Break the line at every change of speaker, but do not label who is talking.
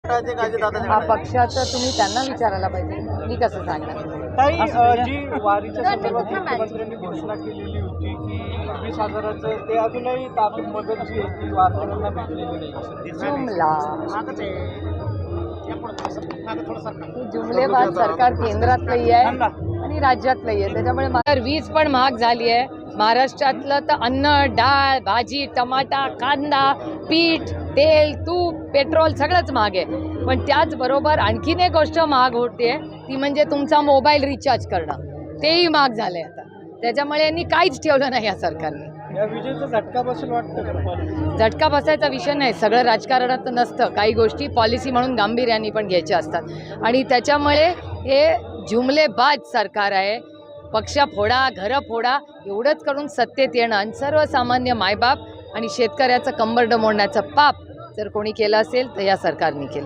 हा पक्षाचं तुम्ही त्यांना विचारायला पाहिजे, मी कसं सांगणार.
ताई, जी वारीच्या संदर्भात मुख्यमंत्र्यांनी घोषणा केलेली होती की 20,000चं ते अजूनही ताबूत मदत जी आहे ती वारकऱ्यांना भेटलेली नाही.
जुमला ही जुमलेबाज सरकार केंद्रातलंही आहे आणि राज्यातलंही आहे. त्याच्यामुळे वीज पण महाग झाली आहे. महाराष्ट्रातलं तर अन्न, डाळ, भाजी, टमाटा, कांदा, पीठ, तेल, तूप, पेट्रोल सगळंच महाग आहे. पण त्याचबरोबर आणखीन एक गोष्ट महाग होते ती म्हणजे तुमचा मोबाईल रिचार्ज करणं, तेही महाग झालं आहे आता. त्याच्यामुळे यांनी काहीच ठेवलं नाही या सरकारने.
या विजयचा झटका बसेल वाटतं.
झटका बसायचा विषय नाही, सगळं राजकारणात नसतं. काही गोष्टी पॉलिसी म्हणून गांभीर्याने पण घ्यायच्या असतात आणि त्याच्यामुळे हे जुमलेबाज सरकार आहे. पक्ष फोडा, घरं फोडा एवढंच करून सत्तेत येणं आणि सर्वसामान्य मायबाप आणि शेतकऱ्याचं कंबरडं मोडण्याचं पाप जर कोणी केलं असेल तर या सरकारने केलं.